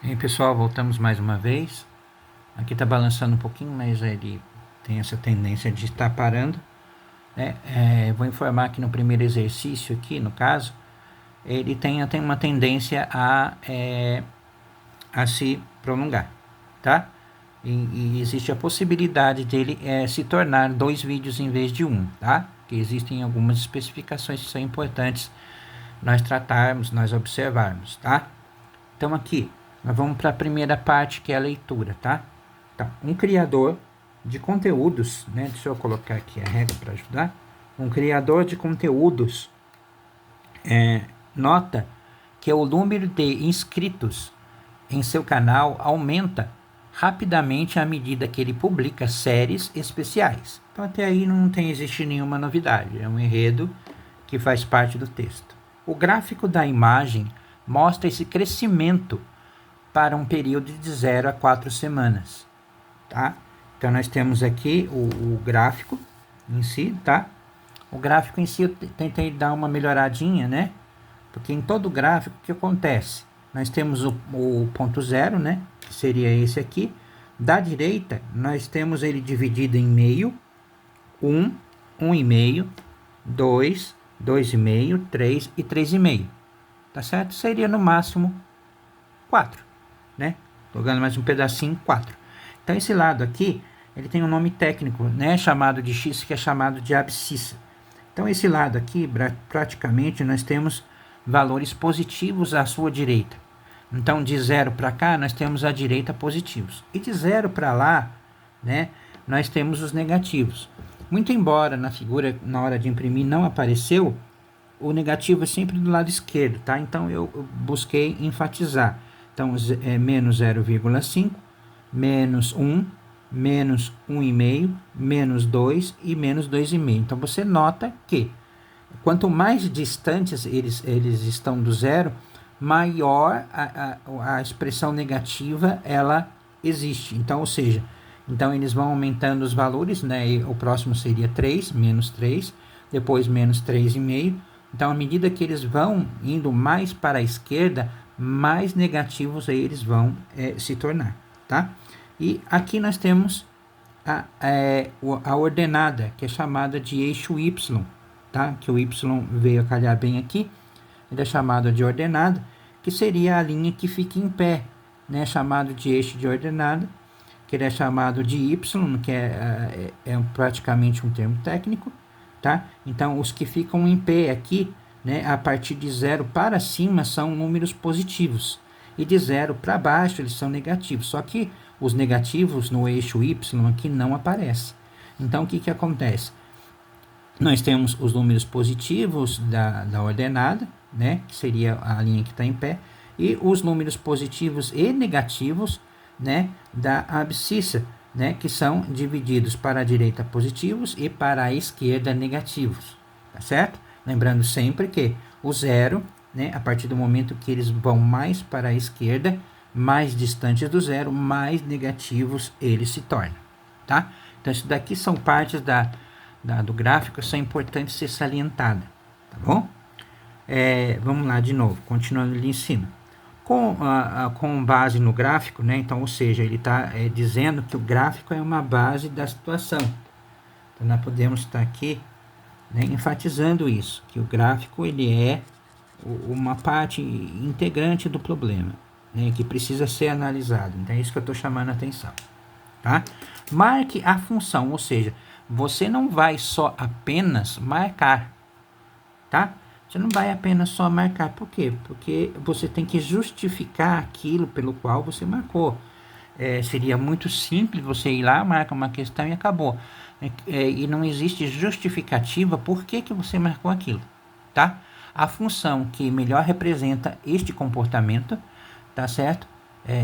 E aí, pessoal, voltamos mais uma vez. Aqui está balançando um pouquinho, mas ele tem essa tendência de estar parando, né? Vou informar que no primeiro exercício aqui, no caso, ele tem uma tendência a se prolongar, tá? E existe a possibilidade dele se tornar 2 vídeos em vez de um, tá? Que existem algumas especificações que são importantes nós tratarmos, nós observarmos, tá? Então aqui, nós vamos para a primeira parte, que é a leitura, tá? Então, um criador de conteúdos, né? Deixa eu colocar aqui a regra para ajudar. Um criador de conteúdos nota que o número de inscritos em seu canal aumenta rapidamente à medida que ele publica séries especiais. Então até aí não existe nenhuma novidade, é um enredo que faz parte do texto. O gráfico da imagem mostra esse crescimento para um período de 0 a 4 semanas, tá? Então nós temos aqui o gráfico em si, tá? O gráfico em si eu tentei dar uma melhoradinha, né? Porque em todo gráfico, o que acontece? Nós temos o ponto zero, né? Que seria esse aqui. Da direita, nós temos ele dividido em meio, 1, 1,5, 2, 2,5, 3 e 3,5. Tá certo? Seria no máximo 4, né? Jogando mais um pedacinho, 4. Então esse lado aqui, ele tem um nome técnico, né? Chamado de X, que é chamado de abscissa. Então esse lado aqui, praticamente, nós temos valores positivos à sua direita. Então de 0 para cá, nós temos à direita positivos. E de 0 para lá, né? Nós temos os negativos. Muito embora na figura, na hora de imprimir, não apareceu, o negativo é sempre do lado esquerdo, tá? Então eu busquei enfatizar. Então é menos 0,5, menos 1, menos 1,5, menos 2 e menos 2,5. Então você nota que quanto mais distantes eles estão do zero, maior a expressão negativa ela existe. Então, ou seja, então eles vão aumentando os valores, né? E o próximo seria 3, menos 3, depois menos 3,5. Então, à medida que eles vão indo mais para a esquerda, mais negativos eles vão se tornar, tá? E aqui nós temos a ordenada, que é chamada de eixo Y, tá? Que o Y veio a calhar bem aqui. Ele é chamado de ordenada, que seria a linha que fica em pé, né? Chamado de eixo de ordenada, que ele é chamado de Y, que é praticamente um termo técnico, tá? Então, os que ficam em pé aqui, né, a partir de 0 para cima, são números positivos. E de 0 para baixo, eles são negativos. Só que os negativos no eixo Y aqui não aparecem. Então, o que acontece? Nós temos os números positivos da ordenada, né, que seria a linha que está em pé, e os números positivos e negativos, né, da abscissa, né, que são divididos para a direita positivos e para a esquerda negativos, tá certo? Lembrando sempre que o zero, né, a partir do momento que eles vão mais para a esquerda, mais distantes do zero, mais negativos eles se tornam, tá? Então isso daqui são partes do gráfico, são importantes ser salientada, tá bom? Vamos lá de novo, continuando ali em cima. Com base no gráfico, né? Então, ou seja, ele está dizendo que o gráfico é uma base da situação. Então, nós podemos estar aqui, né, enfatizando isso, que o gráfico ele é uma parte integrante do problema, né, que precisa ser analisado. Então, é isso que eu estou chamando a atenção, tá? Marque a função, ou seja, você não vai só apenas marcar, tá? Você não vai apenas só marcar. Por quê? Porque você tem que justificar aquilo pelo qual você marcou. Seria muito simples você ir lá, marca uma questão e acabou. E não existe justificativa por que você marcou aquilo, tá? A função que melhor representa este comportamento, tá certo?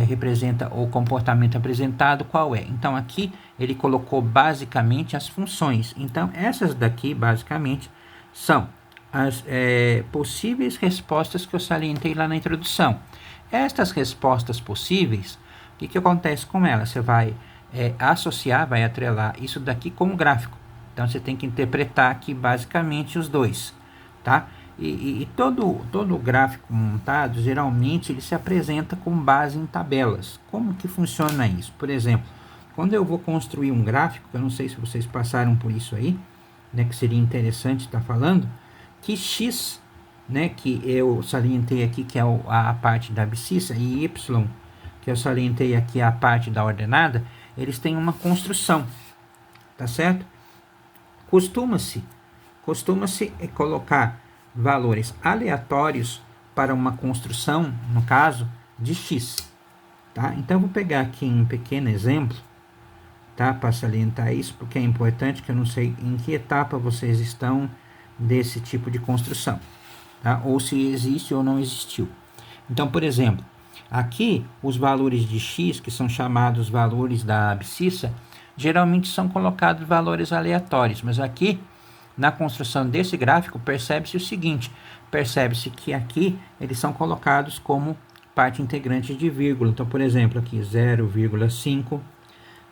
Representa o comportamento apresentado, qual é? Então, aqui ele colocou basicamente as funções. Então, essas daqui, basicamente, são as possíveis respostas que eu salientei lá na introdução. Estas respostas possíveis, o que acontece com elas? Você vai associar, vai atrelar isso daqui com o gráfico. Então, você tem que interpretar aqui basicamente os dois, tá? E todo gráfico montado, geralmente, ele se apresenta com base em tabelas. Como que funciona isso? Por exemplo, quando eu vou construir um gráfico, eu não sei se vocês passaram por isso aí, né, que seria interessante estar falando, que x, né, que eu salientei aqui, que é a parte da abscissa, e y, que eu salientei aqui, a parte da ordenada, eles têm uma construção, tá certo? Costuma-se colocar valores aleatórios para uma construção, no caso, de x. Tá? Então, eu vou pegar aqui um pequeno exemplo, tá? Para salientar isso, porque é importante, que eu não sei em que etapa vocês estão desse tipo de construção, tá? Ou se existe ou não existiu. Então, por exemplo, aqui os valores de x, que são chamados valores da abscissa, geralmente são colocados valores aleatórios, mas aqui na construção desse gráfico, percebe-se o seguinte, percebe-se que aqui eles são colocados como parte integrante de vírgula. Então, por exemplo, aqui 0,5,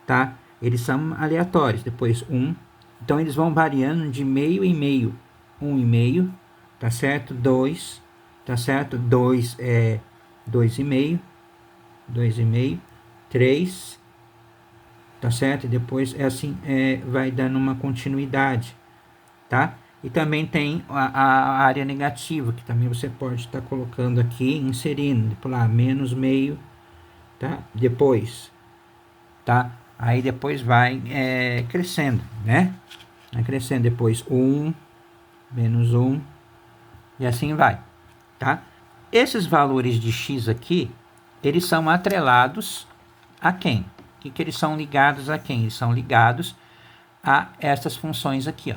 tá? Eles são aleatórios. Depois 1, então eles vão variando de meio em meio. 1,5, tá certo? 2, tá certo? 2 é 2,5, 2,5, 3, tá certo? E depois é assim, vai dando uma continuidade. Tá? E também tem a área negativa, que também você pode estar colocando aqui, inserindo, por lá, menos meio, tá? Depois, tá? Aí depois vai crescendo, né? Vai crescendo, depois 1, menos 1, e assim vai, tá? Esses valores de x aqui, eles são atrelados a quem? Que eles são ligados a quem? Eles são ligados a essas funções aqui, ó.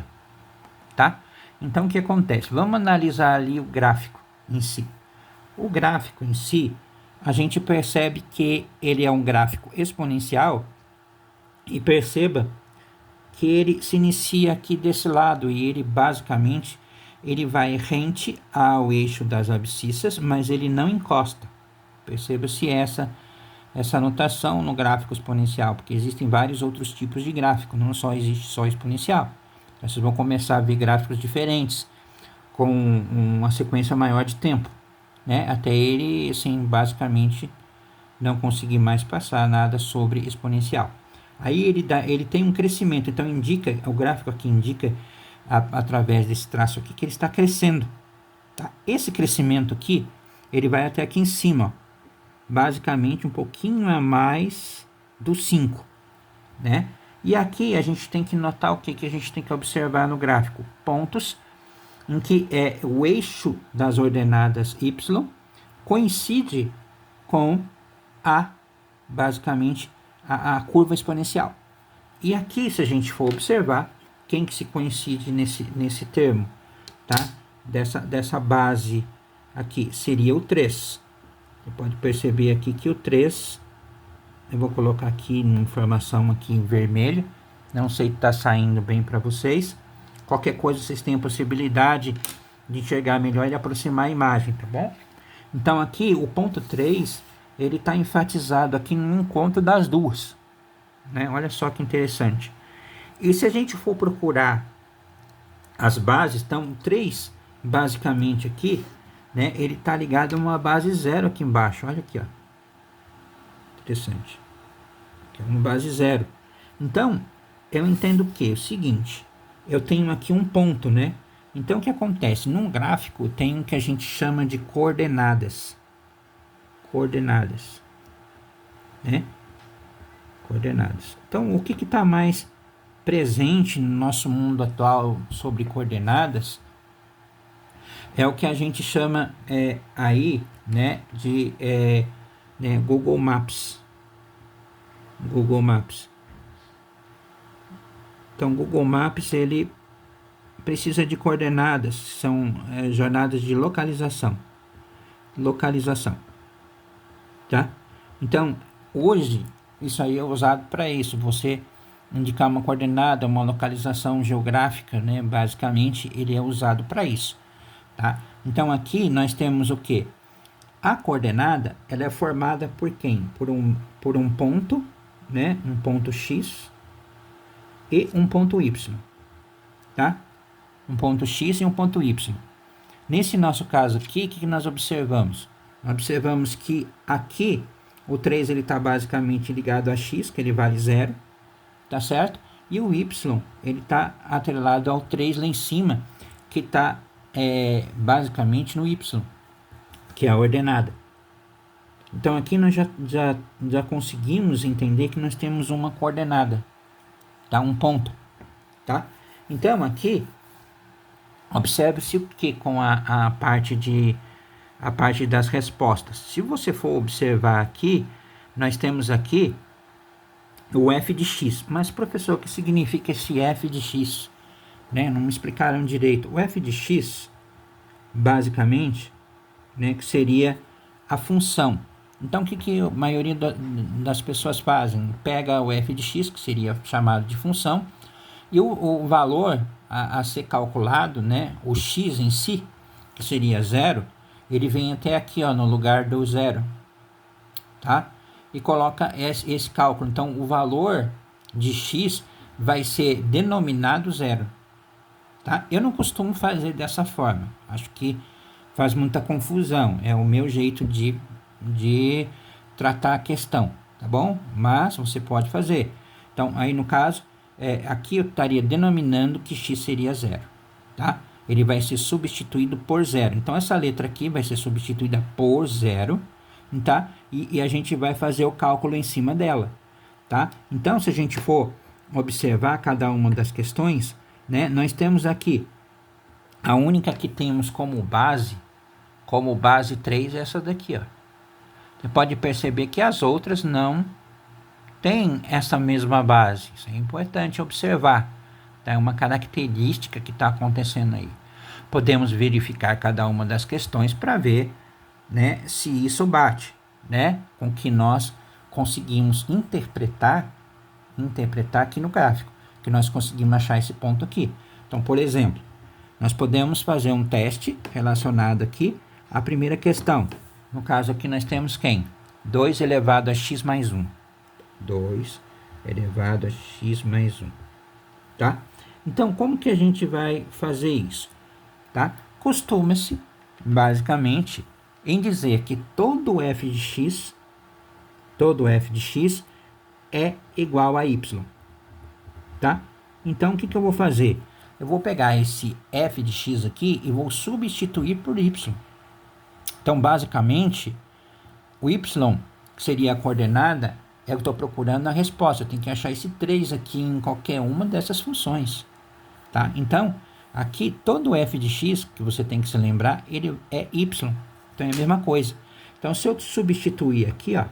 Tá? Então, o que acontece? Vamos analisar ali o gráfico em si. O gráfico em si, a gente percebe que ele é um gráfico exponencial e perceba que ele se inicia aqui desse lado e ele basicamente ele vai rente ao eixo das abscissas, mas ele não encosta. Perceba-se essa notação no gráfico exponencial, porque existem vários outros tipos de gráfico, não só existe só exponencial. Vocês vão começar a ver gráficos diferentes, com uma sequência maior de tempo, né? Até ele, assim, basicamente, não conseguir mais passar nada sobre exponencial. Aí ele tem um crescimento, então indica, o gráfico aqui indica, através desse traço aqui, que ele está crescendo. Tá? Esse crescimento aqui, ele vai até aqui em cima, ó, basicamente um pouquinho a mais do 5, né? E aqui a gente tem que notar o que a gente tem que observar no gráfico. Pontos em que o eixo das ordenadas y coincide com basicamente, a curva exponencial. E aqui, se a gente for observar, quem que se coincide nesse termo, tá? Dessa base aqui, seria o 3. Você pode perceber aqui que o 3... Eu vou colocar aqui uma informação aqui em vermelho. Não sei se está saindo bem para vocês. Qualquer coisa vocês têm a possibilidade de enxergar melhor e aproximar a imagem, tá bom? Então aqui o ponto 3, ele está enfatizado aqui no encontro das duas, né? Olha só que interessante. E se a gente for procurar as bases, então 3 basicamente aqui, né? Ele está ligado a uma base 0 aqui embaixo. Olha aqui, ó. Interessante. Que é uma base 0. Então, eu entendo que o seguinte, eu tenho aqui um ponto, né? Então, o que acontece? Num gráfico, tem o que a gente chama de coordenadas. Coordenadas. Né? Coordenadas. Então, o que está mais presente no nosso mundo atual sobre coordenadas é o que a gente chama aí, né, de Google Maps. Google Maps. Então, Google Maps, ele precisa de coordenadas, são jornadas de localização. Localização. Tá? Então, hoje, isso aí é usado para isso, você indicar uma coordenada, uma localização geográfica, né? Basicamente, ele é usado para isso. Tá? Então, aqui nós temos o quê? A coordenada, ela é formada por quem? Por um ponto, né? Um ponto X e um ponto Y, tá? Um ponto X e um ponto Y. Nesse nosso caso aqui, o que nós observamos? Observamos que aqui o 3 está basicamente ligado a x, que ele vale 0, tá certo? E o y, ele está atrelado ao 3 lá em cima, que está basicamente no y, que é a ordenada. Então aqui nós já conseguimos entender que nós temos uma coordenada, tá? Um ponto, tá? Então aqui, observe-se o que com a parte das respostas. Se você for observar aqui, nós temos aqui o f de x. Mas, professor, o que significa esse f de x? Né? Não me explicaram direito. O f de x, basicamente, né, que seria a função. Então, o que a maioria das pessoas fazem? Pega o f de x, que seria chamado de função, e o valor a ser calculado, né, o x em si, que seria 0, ele vem até aqui, ó, no lugar do 0, tá? E coloca esse cálculo. Então, o valor de x vai ser denominado 0, tá? Eu não costumo fazer dessa forma. Acho que faz muita confusão. É o meu jeito de tratar a questão, tá bom? Mas você pode fazer. Então, aí no caso, aqui eu estaria denominando que x seria 0, tá? Ele vai ser substituído por 0. Então, essa letra aqui vai ser substituída por 0, tá? E a gente vai fazer o cálculo em cima dela, tá? Então, se a gente for observar cada uma das questões, né, nós temos aqui a única que temos como base 3 é essa daqui, ó. Você pode perceber que as outras não têm essa mesma base. Isso é importante observar. É uma característica que está acontecendo aí. Podemos verificar cada uma das questões para ver, né, se isso bate, né, com o que nós conseguimos interpretar aqui no gráfico, que nós conseguimos achar esse ponto aqui. Então, por exemplo, nós podemos fazer um teste relacionado aqui à primeira questão. No caso aqui nós temos quem? 2 elevado a x mais 1. 2 elevado a x mais 1. Tá? Então, como que a gente vai fazer isso? Tá? Costuma-se, basicamente, em dizer que todo f de x é igual a y. Tá? Então, o que eu vou fazer? Eu vou pegar esse f de x aqui e vou substituir por y. Então, basicamente, o y, que seria a coordenada, é o que eu estou procurando na resposta. Eu tenho que achar esse 3 aqui em qualquer uma dessas funções. Tá? Então, aqui, todo f de x, que você tem que se lembrar, ele é y. Então, é a mesma coisa. Então, se eu substituir aqui, ó,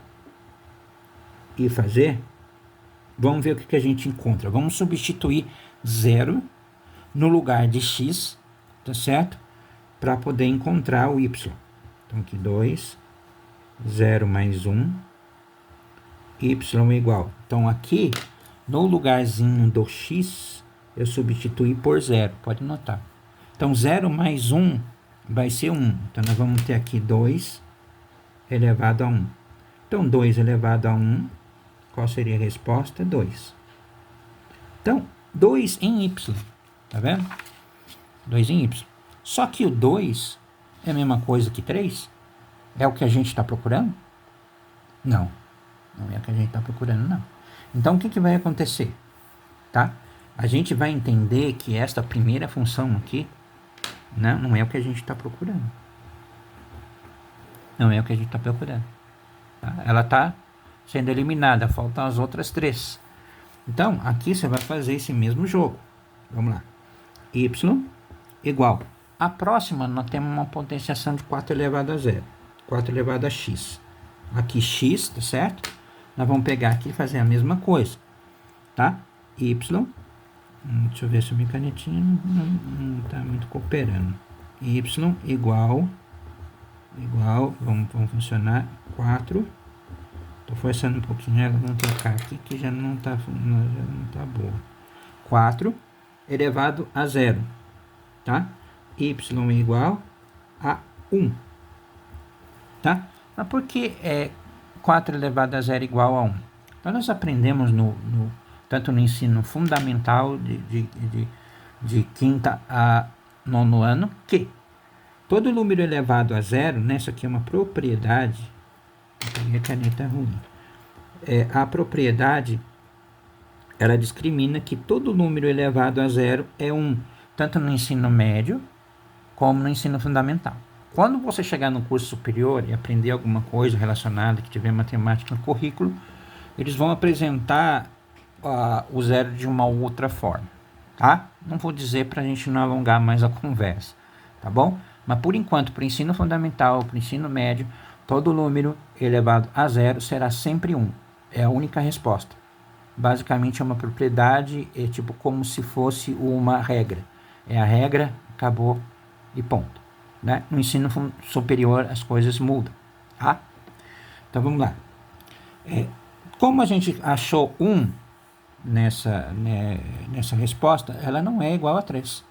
e fazer, vamos ver o que a gente encontra. Vamos substituir 0 no lugar de x, tá certo? Para poder encontrar o y. Então, aqui 2, 0 mais 1, y igual. Então, aqui, no lugarzinho do x, eu substituí por 0. Pode notar. Então, 0 mais 1 vai ser 1. Então, nós vamos ter aqui 2 elevado a 1. Então, 2 elevado a 1, qual seria a resposta? 2. Então, 2 em y. Tá vendo? 2 em y. Só que o 2 é a mesma coisa que 3? É o que a gente está procurando? Não. Não é o que a gente está procurando, não. Então, o que vai acontecer? Tá? A gente vai entender que esta primeira função aqui, né, não é o que a gente está procurando. Não é o que a gente está procurando. Tá? Ela está sendo eliminada. Faltam as outras 3. Então, aqui você vai fazer esse mesmo jogo. Vamos lá. Y igual. A próxima, nós temos uma potenciação de 4 elevado a 0. 4 elevado a x. Aqui x, tá certo? Nós vamos pegar aqui e fazer a mesma coisa. Tá? Y. Deixa eu ver se a minha canetinha não tá muito cooperando. Y igual. Vamos funcionar. 4. Tô forçando um pouquinho ela. Vamos trocar aqui que já não tá boa. 4 elevado a 0. Tá? Y igual a 1. Tá? Mas por que 4 elevado a 0 igual a 1? Então, nós aprendemos tanto no ensino fundamental de quinta a nono ano que todo número elevado a zero, né, isso aqui é uma propriedade, eu peguei a caneta ruim, a propriedade, ela discrimina que todo número elevado a zero é 1, tanto no ensino médio como no ensino fundamental. Quando você chegar no curso superior e aprender alguma coisa relacionada, que tiver matemática no currículo, eles vão apresentar o zero de uma outra forma, tá? Não vou dizer para a gente não alongar mais a conversa, tá bom? Mas por enquanto, para o ensino fundamental, para o ensino médio, todo número elevado a zero será sempre 1. É a única resposta. Basicamente é uma propriedade, é tipo como se fosse uma regra. É a regra, acabou e ponto. Né? No ensino superior as coisas mudam, tá? Então vamos lá. Como a gente achou 1 nessa resposta, ela não é igual a 3.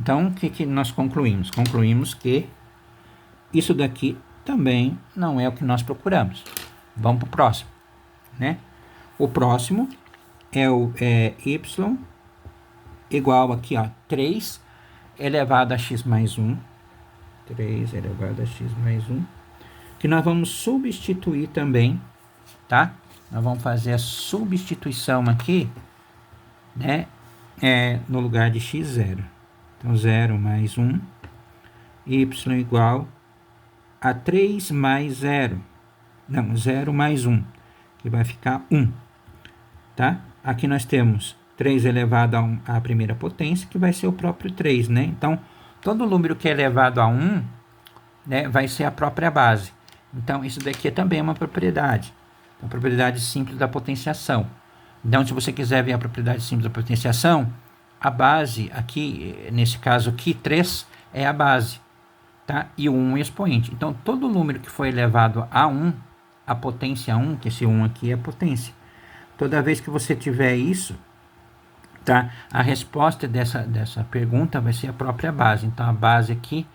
Então o que nós concluímos? Concluímos que isso daqui também não é o que nós procuramos. Vamos para o próximo, né? O próximo é y igual aqui, ó, 3 elevado a x mais 1. 3 elevado a x mais 1. Que nós vamos substituir também, tá? Nós vamos fazer a substituição aqui, né? No lugar de x0. Então, 0 mais 1. Y igual a 3 mais 0. Não, 0 mais 1. Que vai ficar 1. Tá? Aqui nós temos 3 elevado à primeira potência, que vai ser o próprio 3, né? Então, todo número que é elevado a 1, né, vai ser a própria base. Então, isso daqui também é uma propriedade. Uma propriedade simples da potenciação. Então, se você quiser ver a propriedade simples da potenciação, a base aqui, nesse caso aqui, 3 é a base, tá? E o 1 é o expoente. Então, todo número que for elevado a 1, a potência 1, que esse 1 aqui é a potência. Toda vez que você tiver isso, tá? A resposta dessa pergunta vai ser a própria base. Então, a base aqui,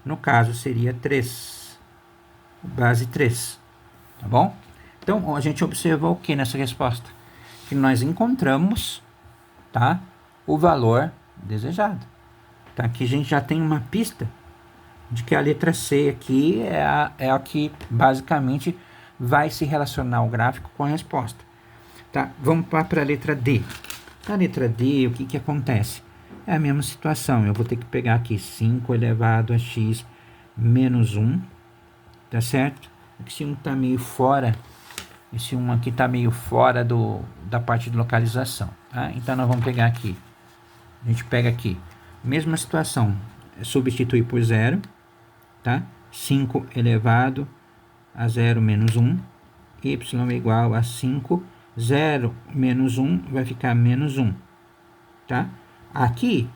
no caso, seria 3. Base 3. Tá bom? Então, a gente observou o que nessa resposta? Que nós encontramos, tá? O valor desejado. Tá? Aqui a gente já tem uma pista de que a letra C aqui é a que basicamente vai se relacionar o gráfico com a resposta. Tá? Vamos para a letra D. Na letra D, o que acontece? É a mesma situação. Eu vou ter que pegar aqui 5 elevado a x menos 1. Tá certo? Esse 1 está meio fora. Esse 1 aqui está meio fora da parte de localização. Tá? Então, nós vamos pegar aqui. A gente pega aqui. Mesma situação. Substituir por 0. Tá? 5 elevado a 0 menos 1. Y é igual a 5. 0 menos 1 vai ficar menos 1. Tá? Aqui,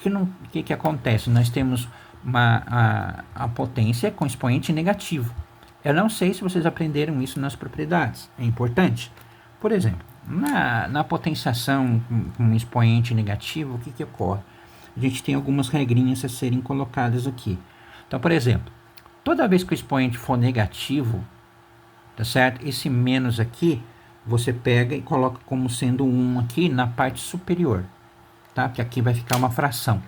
o que acontece? Nós temos a potência com expoente negativo. Eu não sei se vocês aprenderam isso nas propriedades. É importante. Por exemplo, na potenciação com expoente negativo, o que ocorre? A gente tem algumas regrinhas a serem colocadas aqui. Então, por exemplo, toda vez que o expoente for negativo, tá certo? Esse menos aqui, você pega e coloca como sendo 1 aqui na parte superior, tá? Porque aqui vai ficar uma fração.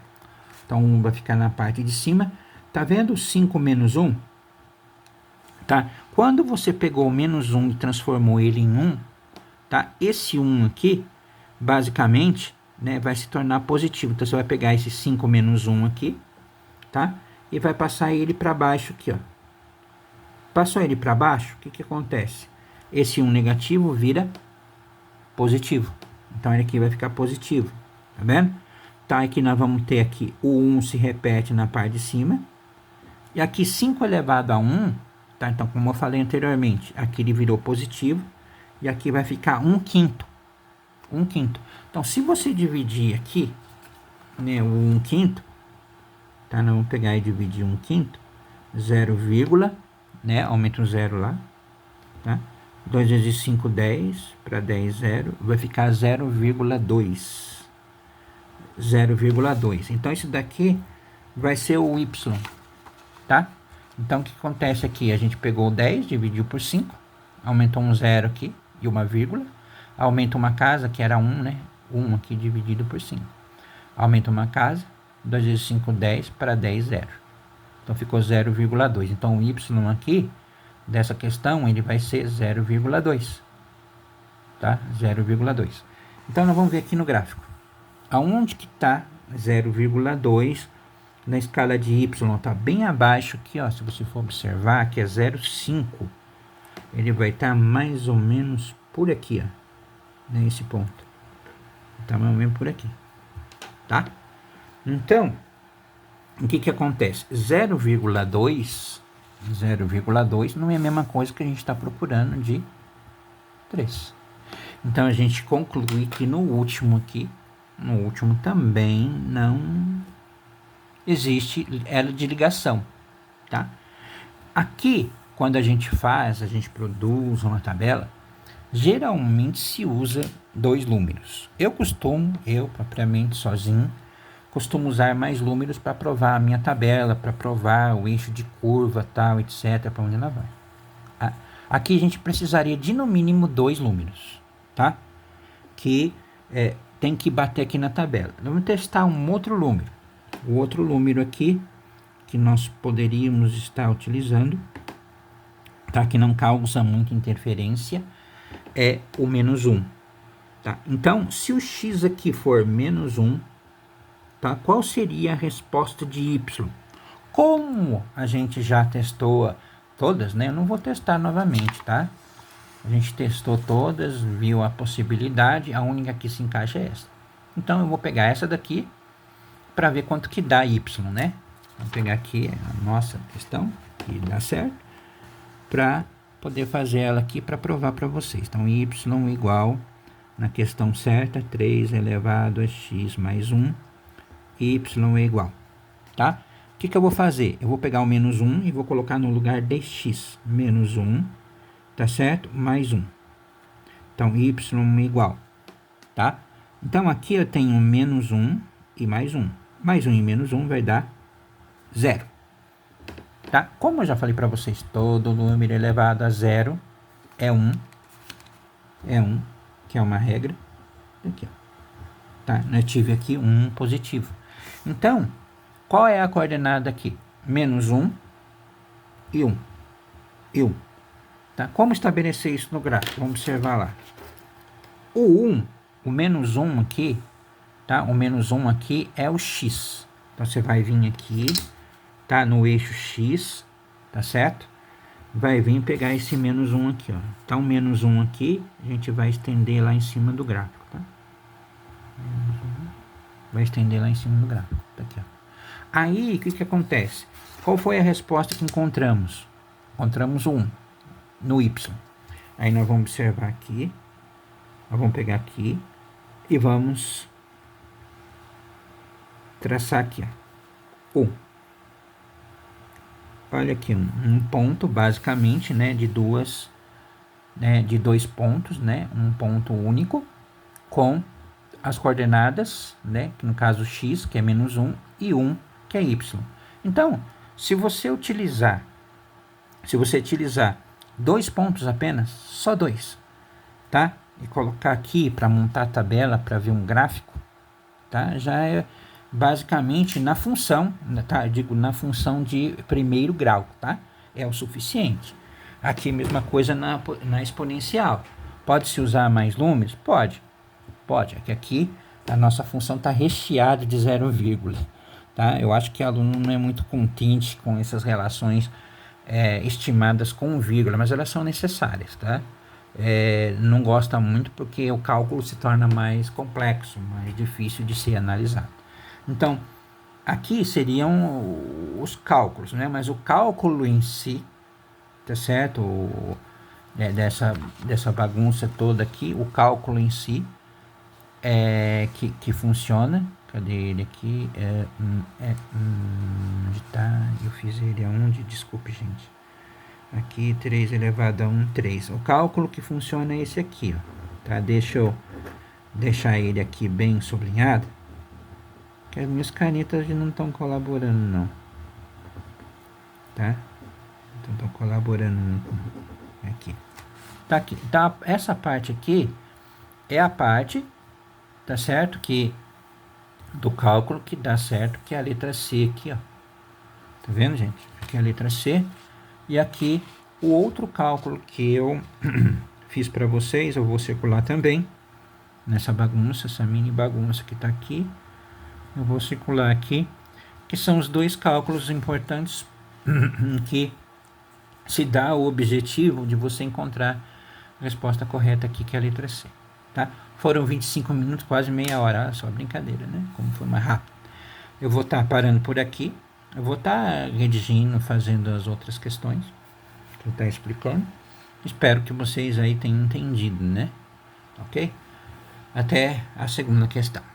Então, 1 vai ficar na parte de cima. Tá vendo 5 menos 1? Tá? Quando você pegou o menos 1 e transformou ele em 1, tá? Esse 1 aqui, basicamente, né, vai se tornar positivo. Então, você vai pegar esse 5 menos 1 aqui, tá? E vai passar ele para baixo aqui, ó. Passou ele para baixo, o que acontece? Esse 1 negativo vira positivo. Então, ele aqui vai ficar positivo. Tá vendo? Tá, aqui nós vamos ter aqui o 1 se repete na parte de cima. E aqui 5 elevado a 1, tá? Então, como eu falei anteriormente, aqui ele virou positivo. E aqui vai ficar 1/5. 1/5. Então, se você dividir aqui, né, o 1/5, tá? Nós vamos pegar e dividir 1/5. 0, né? Aumenta um 0 lá, tá? 2 vezes 5, 10. Para 10, 0. Vai ficar 0,2. 0,2. Então, isso daqui vai ser o y, tá? Então, o que acontece aqui? A gente pegou 10, dividiu por 5. Aumentou um 0 aqui e uma vírgula. Aumenta uma casa, que era 1, né? 1 aqui dividido por 5. Aumenta uma casa. 2 vezes 5, 10. Para 10, 0. Então ficou 0,2. Então o y aqui, dessa questão, ele vai ser 0,2. Tá? 0,2. Então nós vamos ver aqui no gráfico. Aonde que está 0,2 na escala de y? Está bem abaixo aqui, ó, se você for observar, que é 0,5. Ele vai estar mais ou menos por aqui, ó, nesse ponto. Está mais ou menos por aqui. Tá? Então, o que acontece? 0,2 não é a mesma coisa que a gente está procurando de 3. Então, a gente conclui que no último também não existe elo de ligação, tá? Aqui, quando a gente produz uma tabela, geralmente se usa 2 números. Eu propriamente sozinho, costumo usar mais números para provar a minha tabela, para provar o eixo de curva, tal, etc, para onde ela vai. Aqui a gente precisaria de no mínimo 2 números, tá? Que tem que bater aqui na tabela. Vamos testar um outro número. O outro número aqui que nós poderíamos estar utilizando, tá? Que não causa muita interferência, é o menos 1. Tá? Então, se o x aqui for menos 1, tá? Qual seria a resposta de y? Como a gente já testou todas, né? Eu não vou testar novamente, tá? A gente testou todas, viu a possibilidade, a única que se encaixa é essa. Então, eu vou pegar essa daqui para ver quanto que dá y, né? Vou pegar aqui a nossa questão, que dá certo, para poder fazer ela aqui para provar para vocês. Então, y igual, na questão certa, 3 elevado a x mais 1, y é igual, tá? O que eu vou fazer? Eu vou pegar o menos 1 e vou colocar no lugar de x. Menos 1, tá certo? Mais 1. Então, y é igual, tá? Então, aqui eu tenho menos 1 e mais 1. Mais 1 e menos 1 vai dar 0. Tá? Como eu já falei para vocês, todo número elevado a 0 é 1. É 1, que é uma regra. Aqui, ó. Tá? Eu tive aqui um positivo. Então, qual é a coordenada aqui? Menos 1 e 1. E 1. Tá? Como estabelecer isso no gráfico? Vamos observar lá. O menos 1 aqui, tá? O menos 1 aqui é o x. Então, você vai vir aqui, tá? No eixo x, tá certo? Vai vir pegar esse menos 1 aqui, ó. Então, menos 1 aqui, a gente vai estender lá em cima do gráfico, tá? Vai estender lá em cima do gráfico, tá aqui, ó. Aí, o que acontece? Qual foi a resposta que encontramos? Encontramos 1 no y. Aí, nós vamos observar aqui. Nós vamos pegar aqui e vamos traçar aqui, ó. 1. Olha aqui, um ponto, basicamente, né, de dois pontos, né, um ponto único, com as coordenadas, né, que no caso x, que é menos 1, e 1, que é y. Então, se você utilizar 2 pontos apenas, só 2, tá? E colocar aqui para montar a tabela, para ver um gráfico, tá? Já é basicamente na função, tá? Eu digo na função de primeiro grau, tá? É o suficiente. Aqui mesma coisa na exponencial. Pode-se usar mais números? Pode. É que aqui a nossa função está recheada de 0, tá? Eu acho que o aluno não é muito contente com essas relações estimadas com vírgula, mas elas são necessárias, tá? Não gosta muito porque o cálculo se torna mais complexo, mais difícil de ser analisado. Então, aqui seriam os cálculos, né? Mas o cálculo em si, tá certo? Dessa bagunça toda aqui, o cálculo em si que funciona. Cadê ele aqui? Onde tá? Eu fiz ele aonde? Desculpe, gente. Aqui, 3 elevado a 1, 3. O cálculo que funciona é esse aqui, ó. Tá? Deixa eu deixar ele aqui bem sublinhado. Que as minhas canetas não estão colaborando, não. Tá? Então, estão colaborando aqui. Tá aqui. Então, essa parte aqui é a parte, tá certo? Que do cálculo que dá certo, que é a letra C aqui, ó. Tá vendo, gente? Aqui é a letra C. E aqui o outro cálculo que eu fiz para vocês, eu vou circular também nessa bagunça, essa mini bagunça que está aqui. Eu vou circular aqui, que são os dois cálculos importantes que se dá o objetivo de você encontrar a resposta correta aqui, que é a letra C. Tá? Foram 25 minutos, quase meia hora, só brincadeira, né? Como foi mais rápido. Eu vou estar parando por aqui. Eu vou estar redigindo, fazendo as outras questões que eu estou explicando. Espero que vocês aí tenham entendido, né? Ok? Até a segunda questão.